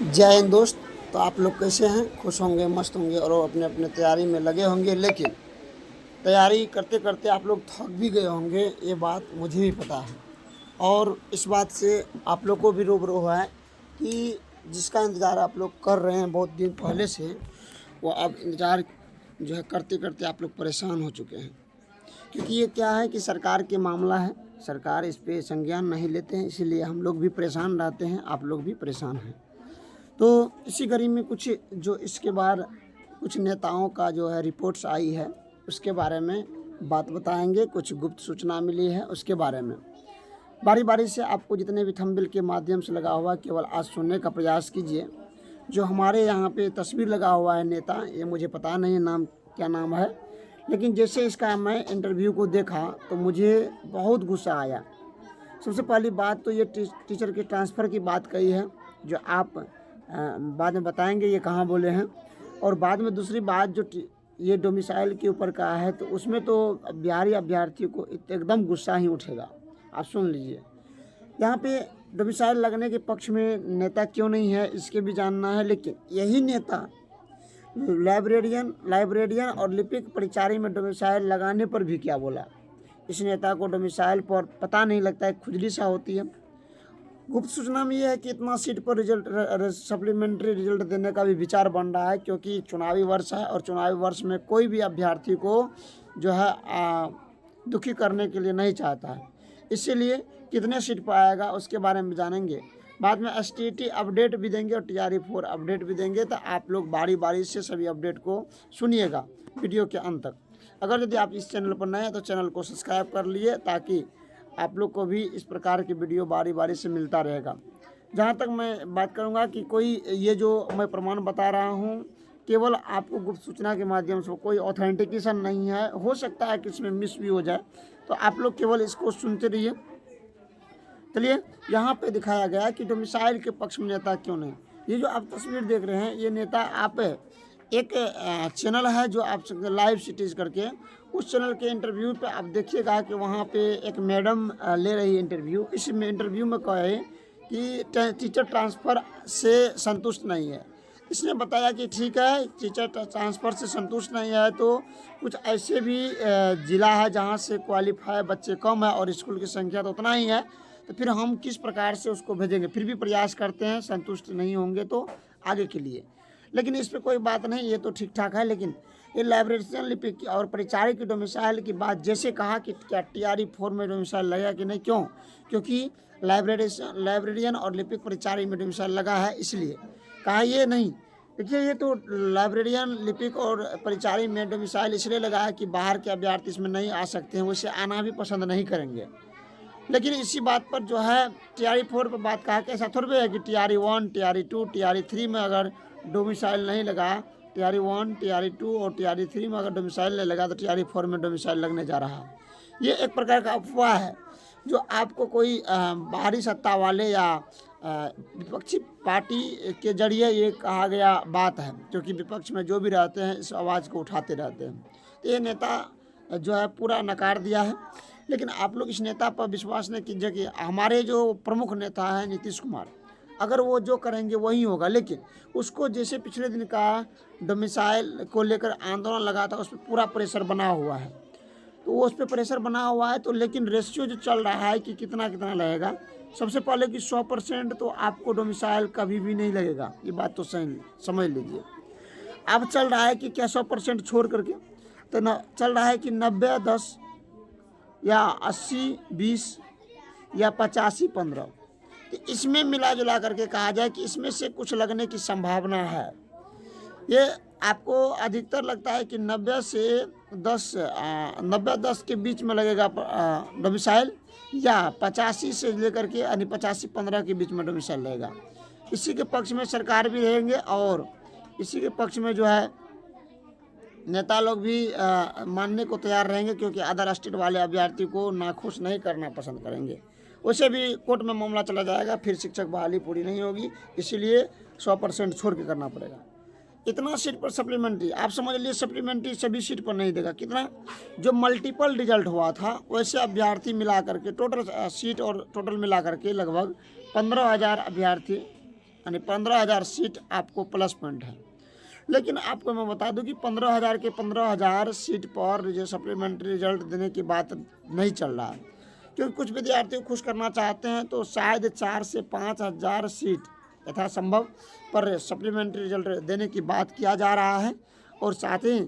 जय हिंद दोस्त। तो आप लोग कैसे हैं? खुश होंगे, मस्त होंगे और अपने अपने तैयारी में लगे होंगे। लेकिन तैयारी करते करते आप लोग थक भी गए होंगे, ये बात मुझे भी पता है। और इस बात से आप लोग को भी रूबरू हुआ है कि जिसका इंतज़ार आप लोग कर रहे हैं बहुत दिन पहले से, वो अब इंतज़ार जो है करते करते आप लोग परेशान हो चुके हैं। क्योंकि ये क्या है कि सरकार के मामला है, सरकार इस पे संज्ञान नहीं लेते हैं, इसीलिए हम लोग भी परेशान रहते हैं, आप लोग भी परेशान हैं। तो इसी कड़ी में कुछ जो इसके बाद कुछ नेताओं का जो है रिपोर्ट्स आई है, उसके बारे में बात बताएंगे। कुछ गुप्त सूचना मिली है उसके बारे में। बारी बारी से आपको जितने भी थंबनेल के माध्यम से लगा हुआ केवल आज सुनने का प्रयास कीजिए। जो हमारे यहाँ पे तस्वीर लगा हुआ है नेता, ये मुझे पता नहीं नाम क्या नाम है, लेकिन जैसे इसका मैं इंटरव्यू को देखा तो मुझे बहुत गुस्सा आया। सबसे पहली बात तो ये टीचर के ट्रांसफ़र की बात कही है, जो आप बाद में बताएंगे ये कहाँ बोले हैं। और बाद में दूसरी बात जो ये डोमिसाइल के ऊपर का है, तो उसमें तो बिहारी अभ्यर्थियों को एकदम गुस्सा ही उठेगा। आप सुन लीजिए, यहाँ पे डोमिसाइल लगने के पक्ष में नेता क्यों नहीं है इसके भी जानना है। लेकिन यही नेता लाइब्रेरियन और लिपिक परिचारी में डोमिसाइल लगाने पर भी क्या बोला। इस नेता को डोमिसाइल पर पता नहीं लगता है, खुजली सा होती है। गुप्त सूचना में यह है कि इतना सीट पर रिजल्ट सप्लीमेंट्री रिजल्ट देने का भी विचार बन रहा है, क्योंकि चुनावी वर्ष है और चुनावी वर्ष में कोई भी अभ्यर्थी को जो है दुखी करने के लिए नहीं चाहता है। इसीलिए कितने सीट पर आएगा उसके बारे में जानेंगे। बाद में STT अपडेट भी देंगे और TRE4 अपडेट भी देंगे। तो आप लोग बारी बारी से सभी अपडेट को सुनिएगा वीडियो के अंत तक। अगर यदि आप इस चैनल पर नए हैं तो चैनल को सब्सक्राइब कर लिए, ताकि आप लोग को भी इस प्रकार की वीडियो बारी बारी से मिलता रहेगा। जहाँ तक मैं बात करूँगा कि कोई ये जो मैं प्रमाण बता रहा हूँ केवल आपको गुप्त सूचना के माध्यम से, कोई ऑथेंटिकेशन नहीं है। हो सकता है कि इसमें मिस भी हो जाए, तो आप लोग केवल इसको सुनते रहिए। चलिए, यहाँ पे दिखाया गया कि डोमिसाइल के पक्ष में नेता क्यों नहीं। ये जो आप तस्वीर देख रहे हैं, ये नेता आप एक चैनल है जो आप लाइव सिटीज़ करके, उस चैनल के इंटरव्यू पे आप देखिएगा कि वहाँ पे एक मैडम ले रही है इंटरव्यू। इस इंटरव्यू में कहे कि टीचर ट्रांसफ़र से संतुष्ट नहीं है। इसने बताया कि ठीक है, टीचर ट्रांसफ़र से संतुष्ट नहीं है तो कुछ ऐसे भी ज़िला है जहाँ से क्वालिफाई बच्चे कम है और स्कूल की संख्या तो उतना ही है, तो फिर हम किस प्रकार से उसको भेजेंगे। फिर भी प्रयास करते हैं, संतुष्ट नहीं होंगे तो आगे के लिए। लेकिन इस पर कोई बात नहीं, ये तो ठीक ठाक है। लेकिन ये लाइब्रेरियन लिपिक और परिचारी की डोमिसाइल की बात जैसे कहा कि क्या TRE4 में डोमिसाइल लगा कि नहीं, क्यों? क्योंकि लाइब्रेरियन और लिपिक परिचारी में डोमिसाइल लगा है, इसलिए कहा ये नहीं। देखिए, ये तो लाइब्रेरियन लिपिक और परिचारी में डोमिसाइल इसलिए लगा है कि बाहर के अभ्यर्थी इसमें नहीं आ सकते हैं, वैसे आना भी पसंद नहीं करेंगे। लेकिन इसी बात पर जो है TRE4 पर बात कहा कि ऐसा थोड़ी है कि TRE1, TRE2, TRE3 में अगर डोमिसाइल नहीं लगा, TRE1, TRE2 और TRE3 में अगर डोमिसाइल नहीं लगा तो TRE4 में डोमिसाइल लगने जा रहा है। ये एक प्रकार का अफवाह है जो आपको कोई बाहरी सत्ता वाले या विपक्षी पार्टी के जरिए ये कहा गया बात है, क्योंकि विपक्ष में जो भी रहते हैं इस आवाज़ को उठाते रहते हैं। तो ये नेता जो है पूरा नकार दिया है। लेकिन आप लोग इस नेता पर विश्वास नहीं कीजिए कि हमारे जो प्रमुख नेता हैं नीतीश कुमार, अगर वो जो करेंगे वही होगा। लेकिन उसको जैसे पिछले दिन का डोमिसाइल को लेकर आंदोलन लगा था, उस पर पूरा प्रेशर बना हुआ है, तो वो उस पर प्रेशर बना हुआ है। तो लेकिन रेशियो जो चल रहा है कि कितना कितना लगेगा, सबसे पहले कि 100% तो आपको डोमिसाइल कभी भी नहीं लगेगा, ये बात तो सही समझ लीजिए। अब चल रहा है कि क्या 100% छोड़ करके, तो न चल रहा है कि 90-10 या 80-20 या 85-15, तो इसमें मिला जुला करके कहा जाए कि इसमें से कुछ लगने की संभावना है। ये आपको अधिकतर लगता है कि 90-10 के बीच में लगेगा डोमिसाइल, या 85 से लेकर के यानी 85-15 के बीच में डोमिसाइल लगेगा। इसी के पक्ष में सरकार भी रहेंगे और इसी के पक्ष में जो है नेता लोग भी मानने को तैयार रहेंगे, क्योंकि अदर स्टेट वाले अभ्यर्थी को नाखुश नहीं करना पसंद करेंगे। वैसे भी कोर्ट में मामला चला जाएगा, फिर शिक्षक बहाली पूरी नहीं होगी, इसीलिए 100% छोड़ के करना पड़ेगा। इतना सीट पर सप्लीमेंट्री, आप समझ लीजिए सप्लीमेंट्री सभी सीट पर नहीं देगा। कितना जो मल्टीपल रिजल्ट हुआ था वैसे अभ्यर्थी मिला करके टोटल सीट और टोटल मिला करके लगभग 15,000 अभ्यर्थी यानी 15,000 सीट आपको प्लस पॉइंट है। लेकिन आपको मैं बता दूं कि 15,000 के 15,000 सीट पर जो सप्लीमेंट्री रिजल्ट देने की बात नहीं चल रहा है, क्योंकि कुछ विद्यार्थी को खुश करना चाहते हैं तो शायद 4 से 5,000 सीट यथासंभव पर सप्लीमेंट्री रिजल्ट देने की बात किया जा रहा है। और साथ ही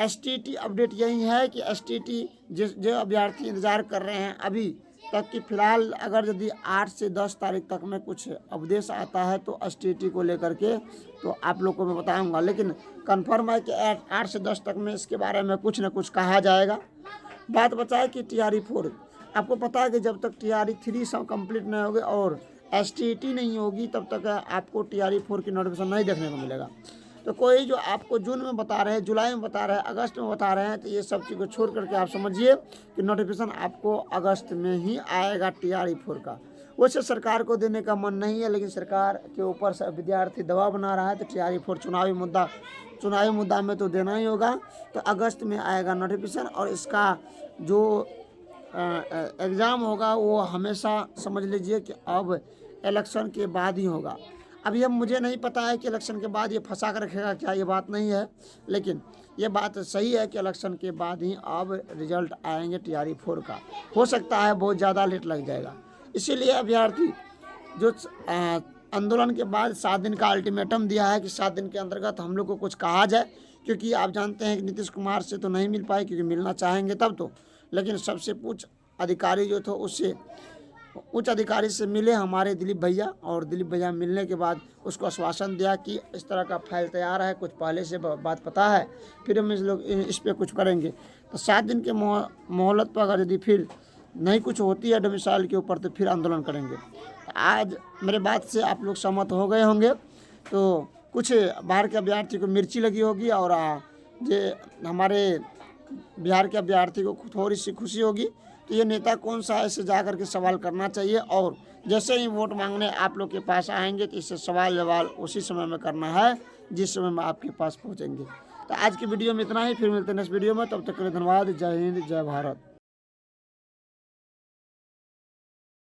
STT अपडेट यही है कि STT जो अभ्यर्थी इंतज़ार कर रहे हैं अभी तक कि फ़िलहाल अगर यदि 8 से 10 तारीख तक में कुछ उपदेश आता है तो STT को लेकर के तो आप लोग को मैं बताऊंगा। लेकिन कंफर्म है कि 8 से 10 तक में इसके बारे में कुछ न कुछ कहा जाएगा। बात बचा है कि TRE4, आपको पता है कि जब तक TRE3 सब कंप्लीट नहीं होगी और STT नहीं होगी तब तक आपको TRE4 की नोटिफिकेशन नहीं देखने को मिलेगा। तो कोई जो आपको जून में बता रहे हैं, जुलाई में बता रहे हैं, अगस्त में बता रहे हैं, तो ये सब चीज़ को छोड़ करके आप समझिए कि नोटिफिकेशन आपको अगस्त में ही आएगा TRE4 का। वैसे सरकार को देने का मन नहीं है, लेकिन सरकार के ऊपर से विद्यार्थी दबाव बना रहा है तो TRE4 चुनावी मुद्दा में तो देना ही होगा। तो अगस्त में आएगा नोटिफिकेशन और इसका जो एग्ज़ाम होगा वो हमेशा समझ लीजिए कि अब इलेक्शन के बाद ही होगा। अभी अब मुझे नहीं पता है कि इलेक्शन के बाद ये फंसा कर रखेगा क्या, ये बात नहीं है, लेकिन ये बात सही है कि इलेक्शन के बाद ही अब रिजल्ट आएंगे TRE4 का। हो सकता है बहुत ज़्यादा लेट लग जाएगा। इसीलिए अभ्यर्थी जो आंदोलन के बाद 7 दिन का अल्टीमेटम दिया है कि 7 दिन के अंतर्गत हम लोग को कुछ कहा जाए, क्योंकि आप जानते हैं कि नीतीश कुमार से तो नहीं मिल पाए, क्योंकि मिलना चाहेंगे तब तो, लेकिन सबसे उच्च अधिकारी जो थे उससे उच्च अधिकारी से मिले हमारे दिलीप भैया, और दिलीप भैया मिलने के बाद उसको आश्वासन दिया कि इस तरह का फाइल तैयार है, कुछ पहले से बात पता है, फिर हम इस पर कुछ करेंगे। तो 7 दिन के मोहलत पर अगर यदि फिर नहीं कुछ होती है डोमिसाइल के ऊपर तो फिर आंदोलन करेंगे। आज मेरे बात से आप लोग सहमत हो गए होंगे, तो कुछ बाहर के अभ्यर्थी को मिर्ची लगी होगी और जो हमारे बिहार के अभ्यर्थी को थोड़ी सी खुशी होगी। तो ये नेता कौन सा है इसे जा कर के सवाल करना चाहिए, और जैसे ही वोट मांगने आप लोग के पास आएंगे तो इससे सवाल जवाब उसी समय में करना है जिस समय में आपके पास पहुंचेंगे। तो आज की वीडियो में इतना ही, फिर मिलते हैं नेक्स्ट वीडियो में, तब तक के लिए धन्यवाद। जय हिंद, जय भारत।